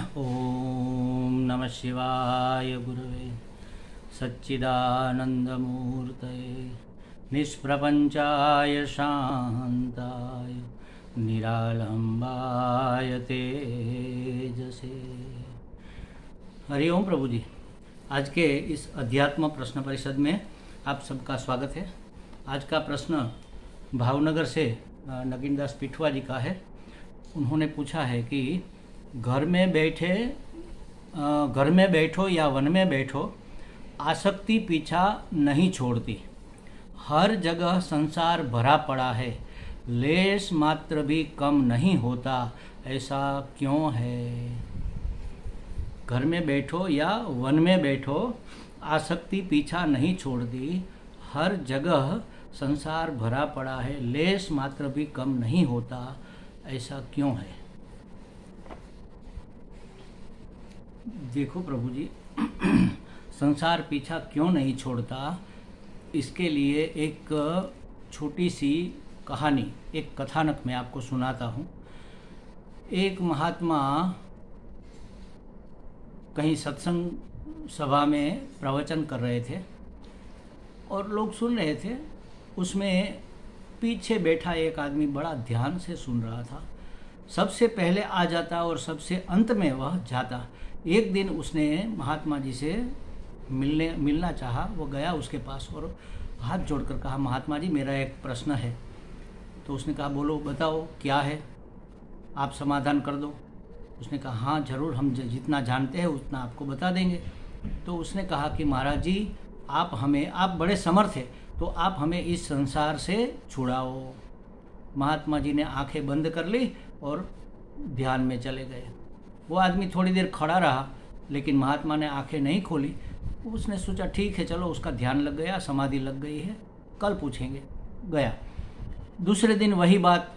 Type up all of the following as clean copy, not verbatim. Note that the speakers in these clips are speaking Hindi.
ओम नमः शिवाय गुरुवे सच्चिदानंदमूर्तये निष्प्रपंचाय शांताय निरालंबाय तेजसे। हरिओम प्रभु जी। आज के इस अध्यात्म प्रश्न परिषद में आप सबका स्वागत है। आज का प्रश्न भावनगर से नगीनदास पिठवा जी का है। उन्होंने पूछा है कि घर में बैठो या वन में बैठो, आसक्ति पीछा नहीं छोड़ती। हर जगह संसार भरा पड़ा है, लेश मात्र भी कम नहीं होता, ऐसा क्यों है? घर में बैठो या वन में बैठो, आसक्ति पीछा नहीं छोड़ती। हर जगह संसार भरा पड़ा है, लेश मात्र भी कम नहीं होता, ऐसा क्यों है? देखो प्रभु जी, संसार पीछा क्यों नहीं छोड़ता, इसके लिए एक छोटी सी कहानी, एक कथानक मैं आपको सुनाता हूँ। एक महात्मा कहीं सत्संग सभा में प्रवचन कर रहे थे और लोग सुन रहे थे। उसमें पीछे बैठा एक आदमी बड़ा ध्यान से सुन रहा था। सबसे पहले आ जाता और सबसे अंत में वह जाता। एक दिन उसने महात्मा जी से मिलना चाहा। वो गया उसके पास और हाथ जोड़कर कहा, महात्मा जी मेरा एक प्रश्न है। तो उसने कहा, बोलो, बताओ क्या है, आप समाधान कर दो। उसने कहा, हाँ ज़रूर, हम जितना जानते हैं उतना आपको बता देंगे। तो उसने कहा कि महाराज जी, आप बड़े समर्थ हैं, तो आप हमें इस संसार से छुड़ाओ। महात्मा जी ने आंखें बंद कर ली और ध्यान में चले गए। वो आदमी थोड़ी देर खड़ा रहा, लेकिन महात्मा ने आंखें नहीं खोली। उसने सोचा ठीक है, चलो, उसका ध्यान लग गया, समाधि लग गई है, कल पूछेंगे। गया। दूसरे दिन वही बात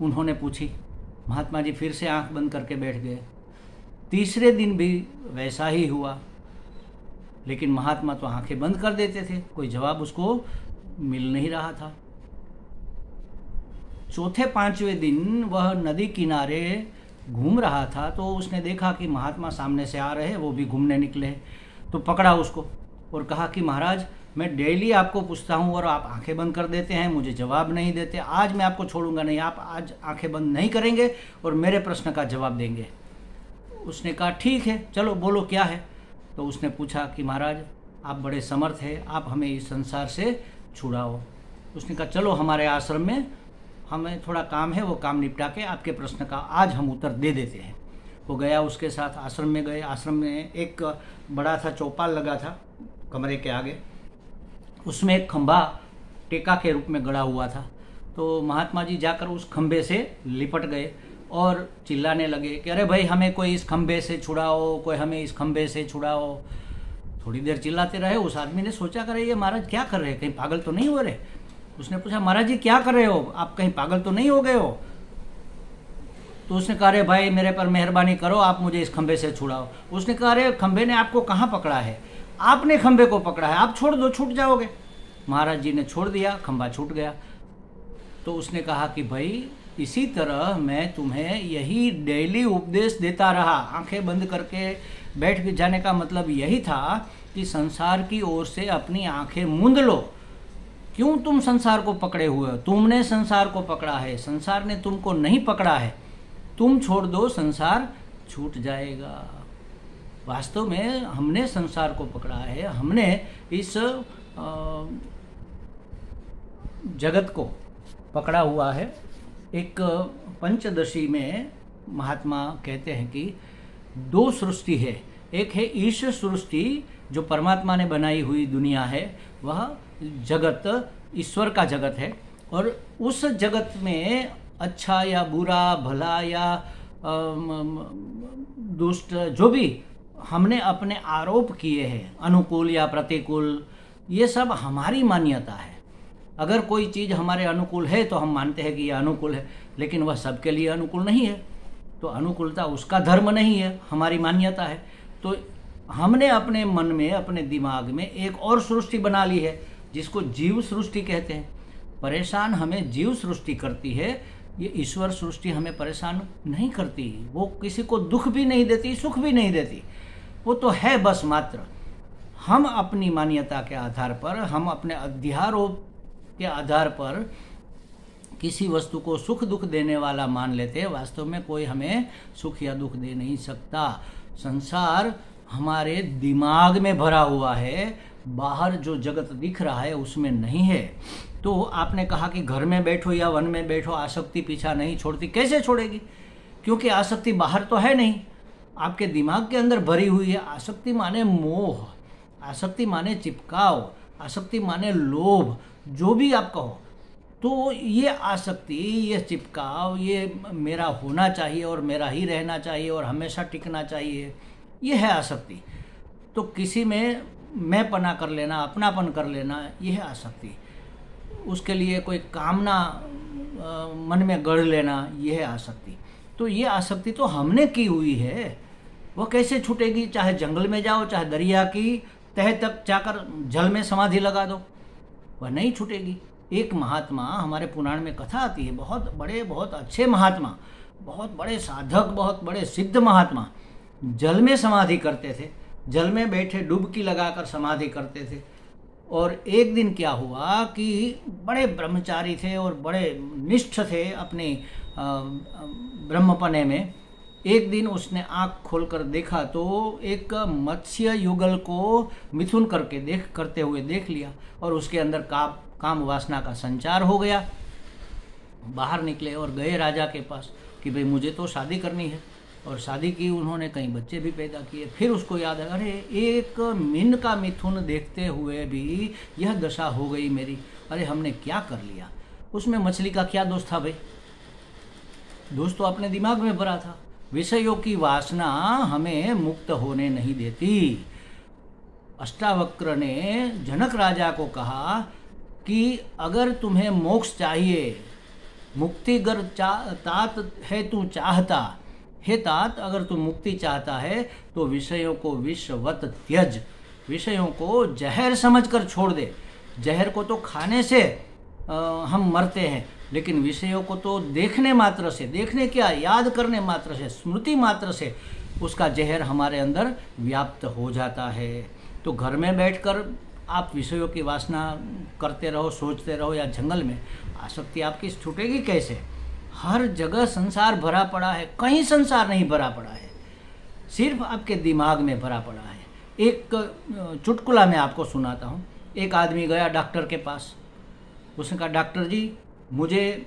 उन्होंने पूछी। महात्मा जी फिर से आंख बंद करके बैठ गए। तीसरे दिन भी वैसा ही हुआ, लेकिन महात्मा तो आंखें बंद कर देते थे, कोई जवाब उसको मिल नहीं रहा था। चौथे पांचवें दिन वह नदी किनारे घूम रहा था, तो उसने देखा कि महात्मा सामने से आ रहे हैं, वो भी घूमने निकले। तो पकड़ा उसको और कहा कि महाराज, मैं डेली आपको पूछता हूँ और आप आंखें बंद कर देते हैं, मुझे जवाब नहीं देते। आज मैं आपको छोड़ूंगा नहीं, आप आज आंखें बंद नहीं करेंगे और मेरे प्रश्न का जवाब देंगे। उसने कहा ठीक है, चलो बोलो क्या है। तो उसने पूछा कि महाराज, आप बड़े समर्थ हैं, आप हमें इस संसार से छुड़ाओ। उसने कहा चलो हमारे आश्रम में, हमें थोड़ा काम है, वो काम निपटा के आपके प्रश्न का आज हम उत्तर दे देते हैं। वो गया, उसके साथ आश्रम में गए। आश्रम में एक बड़ा सा चौपाल लगा था कमरे के आगे, उसमें एक खंभा टेका के रूप में गड़ा हुआ था। तो महात्मा जी जाकर उस खंभे से लिपट गए और चिल्लाने लगे कि अरे भाई, हमें कोई इस खंभे से छुड़ाओ, कोई हमें इस खंभे से छुड़ाओ। थोड़ी देर चिल्लाते रहे। उस आदमी ने सोचा, करे ये महाराज क्या कर रहे हैं, कहीं पागल तो नहीं हो रहे। उसने पूछा, महाराज जी क्या कर रहे हो, आप कहीं पागल तो नहीं हो गए हो? तो उसने कहा, अरे भाई मेरे पर मेहरबानी करो, आप मुझे इस खंभे से छुड़ाओ। उसने कहा, अरे खंभे ने आपको कहाँ पकड़ा है, आपने खंभे को पकड़ा है, आप छोड़ दो, छूट जाओगे। महाराज जी ने छोड़ दिया, खंभा छूट गया। तो उसने कहा कि भाई, इसी तरह मैं तुम्हें यही डेली उपदेश देता रहा। आंखें बंद करके बैठ जाने का मतलब यही था कि संसार की ओर से अपनी आंखें मूंद लो। क्यों तुम संसार को पकड़े हुए हो? तुमने संसार को पकड़ा है, संसार ने तुमको नहीं पकड़ा है। तुम छोड़ दो, संसार छूट जाएगा। वास्तव में हमने संसार को पकड़ा है, हमने इस जगत को पकड़ा हुआ है। एक पंचदशी में महात्मा कहते हैं कि दो सृष्टि है। एक है ईश्वर सृष्टि, जो परमात्मा ने बनाई हुई दुनिया है, वह जगत ईश्वर का जगत है। और उस जगत में अच्छा या बुरा, भला या दुष्ट, जो भी हमने अपने आरोप किए हैं, अनुकूल या प्रतिकूल, ये सब हमारी मान्यता है। अगर कोई चीज़ हमारे अनुकूल है तो हम मानते हैं कि यह अनुकूल है, लेकिन वह सबके लिए अनुकूल नहीं है। तो अनुकूलता उसका धर्म नहीं है, हमारी मान्यता है। तो हमने अपने मन में, अपने दिमाग में एक और सृष्टि बना ली है, जिसको जीव सृष्टि कहते हैं। परेशान हमें जीव सृष्टि करती है, ये ईश्वर सृष्टि हमें परेशान नहीं करती, वो किसी को दुख भी नहीं देती, सुख भी नहीं देती, वो तो है बस मात्र। हम अपनी मान्यता के आधार पर, हम अपने अध्यारों के आधार पर किसी वस्तु को सुख दुख देने वाला मान लेते हैं। वास्तव में कोई हमें सुख या दुख दे नहीं सकता। संसार हमारे दिमाग में भरा हुआ है, बाहर जो जगत दिख रहा है उसमें नहीं है। तो आपने कहा कि घर में बैठो या वन में बैठो आसक्ति पीछा नहीं छोड़ती। कैसे छोड़ेगी? क्योंकि आसक्ति बाहर तो है नहीं, आपके दिमाग के अंदर भरी हुई है। आसक्ति माने मोह, आसक्ति माने चिपकाव, आसक्ति माने लोभ, जो भी आप कहो। तो ये आसक्ति, ये चिपकाव, ये मेरा होना चाहिए और मेरा ही रहना चाहिए और हमेशा टिकना चाहिए, ये है आसक्ति। तो किसी में मैं पना कर लेना, अपनापन कर लेना, ये है आसक्ति। उसके लिए कोई कामना मन में गढ़ लेना, ये है आसक्ति। तो ये आसक्ति तो हमने की हुई है, वह कैसे छूटेगी? चाहे जंगल में जाओ, चाहे दरिया की तह तक जाकर जल में समाधि लगा दो, वह नहीं छूटेगी। एक महात्मा, हमारे पुराण में कथा आती है, बहुत बड़े बहुत अच्छे महात्मा, बहुत बड़े साधक, बहुत बड़े सिद्ध महात्मा जल में समाधि करते थे, जल में बैठे डुबकी लगाकर समाधि करते थे। और एक दिन क्या हुआ कि बड़े ब्रह्मचारी थे और बड़े निष्ठ थे अपने ब्रह्मपने में। एक दिन उसने आँख खोलकर देखा तो एक मत्स्य युगल को मिथुन करते हुए देख लिया और उसके अंदर काम वासना का संचार हो गया। बाहर निकले और गए राजा के पास कि भाई मुझे तो शादी करनी है, और शादी की उन्होंने, कई बच्चे भी पैदा किए। फिर उसको याद है, अरे एक मीन का मिथुन देखते हुए भी यह दशा हो गई मेरी, अरे हमने क्या कर लिया। उसमें मछली का क्या दोष था भाई? दोष तो अपने दिमाग में भरा था। विषयों की वासना हमें मुक्त होने नहीं देती। अष्टावक्र ने जनक राजा को कहा कि अगर तुम्हें मोक्ष चाहिए, मुक्ति गर तात है तू चाहता, हे तात अगर तू मुक्ति चाहता है तो विषयों को विषवत त्यज, विषयों को जहर समझकर छोड़ दे। जहर को तो खाने से हम मरते हैं, लेकिन विषयों को तो देखने मात्र से, देखने क्या, याद करने मात्र से, स्मृति मात्र से उसका जहर हमारे अंदर व्याप्त हो जाता है। तो घर में बैठकर आप विषयों की वासना करते रहो, सोचते रहो, या जंगल में, आसक्ति आपकी छूटेगी कैसे? हर जगह संसार भरा पड़ा है, कहीं संसार नहीं भरा पड़ा है, सिर्फ आपके दिमाग में भरा पड़ा है। एक चुटकुला मैं आपको सुनाता हूँ। एक आदमी गया डॉक्टर के पास, उसने कहा डॉक्टर जी मुझे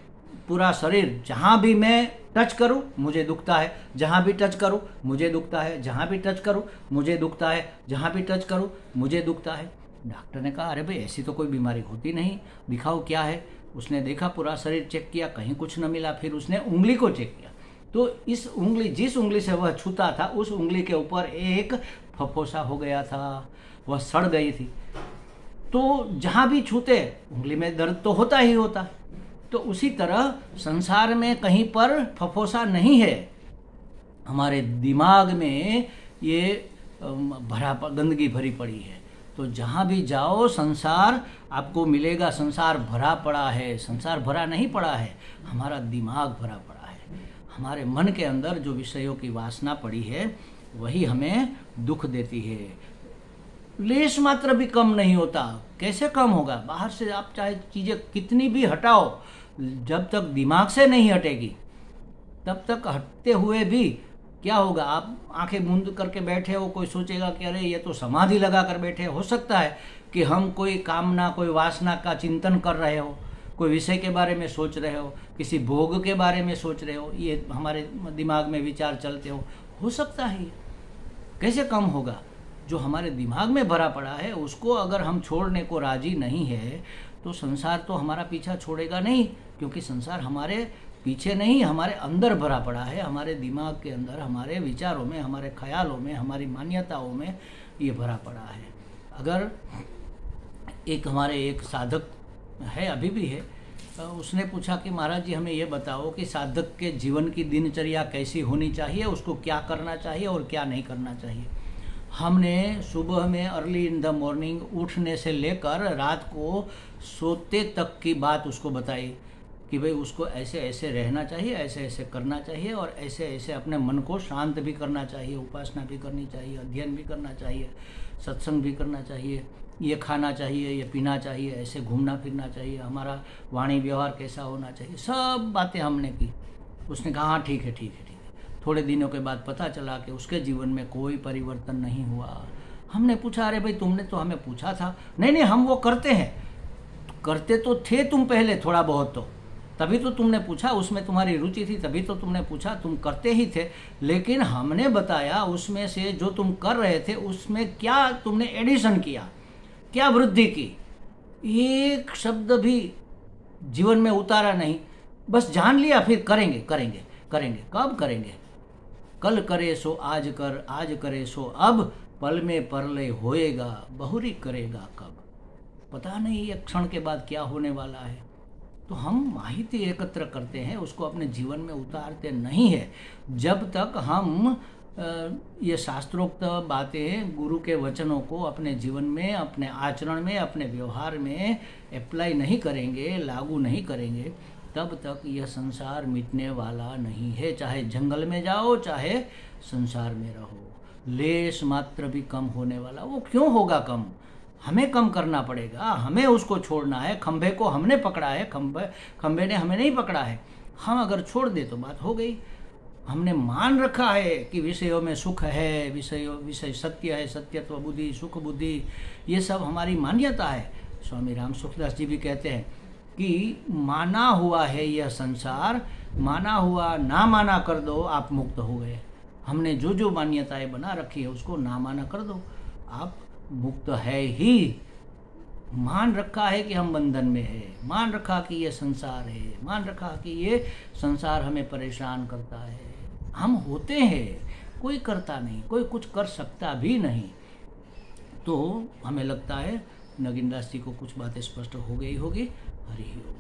पूरा शरीर जहाँ भी मैं टच करूँ मुझे दुखता है, जहाँ भी टच करूँ मुझे दुखता है, जहाँ भी टच करूँ मुझे दुखता है, जहाँ भी टच करूँ मुझे दुखता है। डॉक्टर ने कहा अरे भाई ऐसी तो कोई बीमारी होती नहीं, दिखाओ क्या है। उसने देखा, पूरा शरीर चेक किया, कहीं कुछ न मिला। फिर उसने उंगली को चेक किया तो इस उंगली, जिस उंगली से वह छूता था, उस उंगली के ऊपर एक फफोसा हो गया था, वह सड़ गई थी। तो जहाँ भी छूते उंगली में दर्द तो होता ही होता। तो उसी तरह संसार में कहीं पर फफोसा नहीं है, हमारे दिमाग में ये गंदगी भरी पड़ी है। तो जहाँ भी जाओ संसार आपको मिलेगा, संसार भरा पड़ा है। संसार भरा नहीं पड़ा है, हमारा दिमाग भरा पड़ा है। हमारे मन के अंदर जो विषयों की वासना पड़ी है वही हमें दुख देती है। लेश मात्र भी कम नहीं होता। कैसे कम होगा? बाहर से आप चाहे चीज़ें कितनी भी हटाओ, जब तक दिमाग से नहीं हटेगी तब तक हटते हुए भी क्या होगा? आप आंखें मूंद करके बैठे हो, कोई सोचेगा कि अरे ये तो समाधि लगा कर बैठे। हो सकता है कि हम कोई कामना, कोई वासना का चिंतन कर रहे हो, कोई विषय के बारे में सोच रहे हो, किसी भोग के बारे में सोच रहे हो, ये हमारे दिमाग में विचार चलते हो सकता है। ये कैसे कम होगा? जो हमारे दिमाग में भरा पड़ा है उसको अगर हम छोड़ने को राजी नहीं है तो संसार तो हमारा पीछा छोड़ेगा नहीं, क्योंकि संसार हमारे पीछे नहीं, हमारे अंदर भरा पड़ा है। हमारे दिमाग के अंदर, हमारे विचारों में, हमारे ख्यालों में, हमारी मान्यताओं में ये भरा पड़ा है। अगर हमारे एक साधक है, अभी भी है, उसने पूछा कि महाराज जी हमें ये बताओ कि साधक के जीवन की दिनचर्या कैसी होनी चाहिए, उसको क्या करना चाहिए और क्या नहीं करना चाहिए। हमने सुबह में अर्ली इन द मॉर्निंग उठने से लेकर रात को सोते तक की बात उसको बताई कि भाई उसको ऐसे ऐसे रहना चाहिए, ऐसे ऐसे करना चाहिए, और ऐसे ऐसे अपने मन को शांत भी करना चाहिए, उपासना भी करनी चाहिए, अध्ययन भी करना चाहिए, सत्संग भी करना चाहिए, ये खाना चाहिए, ये पीना चाहिए, ऐसे घूमना फिरना चाहिए, हमारा वाणी व्यवहार कैसा होना चाहिए, सब बातें हमने की। उसने कहा हाँ ठीक है ठीक है ठीक है। थोड़े दिनों के बाद पता चला कि उसके जीवन में कोई परिवर्तन नहीं हुआ। हमने पूछा अरे भाई तुमने तो हमें पूछा था। नहीं नहीं हम वो करते हैं। करते तो थे तुम पहले थोड़ा बहुत, तो तभी तो तुमने पूछा, उसमें तुम्हारी रुचि थी तभी तो तुमने पूछा, तुम करते ही थे। लेकिन हमने बताया उसमें से जो तुम कर रहे थे उसमें क्या तुमने एडिशन किया, क्या वृद्धि की, एक शब्द भी जीवन में उतारा नहीं। बस जान लिया फिर करेंगे करेंगे करेंगे। कब करेंगे? कल करे सो आज कर, आज करे सो अब, पल में परलय होएगा, बहुरी करेगा कब। पता नहीं ये क्षण के बाद क्या होने वाला है। तो हम माहिती एकत्र करते हैं, उसको अपने जीवन में उतारते नहीं है। जब तक हम ये शास्त्रोक्त बातें, गुरु के वचनों को अपने जीवन में, अपने आचरण में, अपने व्यवहार में अप्लाई नहीं करेंगे, लागू नहीं करेंगे, तब तक यह संसार मिटने वाला नहीं है। चाहे जंगल में जाओ, चाहे संसार में रहो, लेश मात्र भी कम होने वाला। वो क्यों होगा कम? हमें कम करना पड़ेगा, हमें उसको छोड़ना है। खंभे को हमने पकड़ा है, खंभे ने हमें नहीं पकड़ा है। हम अगर छोड़ दे तो बात हो गई। हमने मान रखा है कि विषयों में सुख है, विषय सत्य है, सत्यत्व बुद्धि, सुख बुद्धि, ये सब हमारी मान्यता है। स्वामी राम सुखदास जी भी कहते हैं कि माना हुआ है यह संसार, माना हुआ ना माना कर दो, आप मुक्त हो गए। हमने जो जो मान्यताएं बना रखी है उसको ना माना कर दो, आप मुक्त है ही। मान रखा है कि हम बंधन में है, मान रखा कि ये संसार है, मान रखा कि ये संसार हमें परेशान करता है। हम होते हैं, कोई करता नहीं, कोई कुछ कर सकता भी नहीं। तो हमें लगता है नगीनदास जी को कुछ बातें स्पष्ट हो गई होगी। हरि ओम।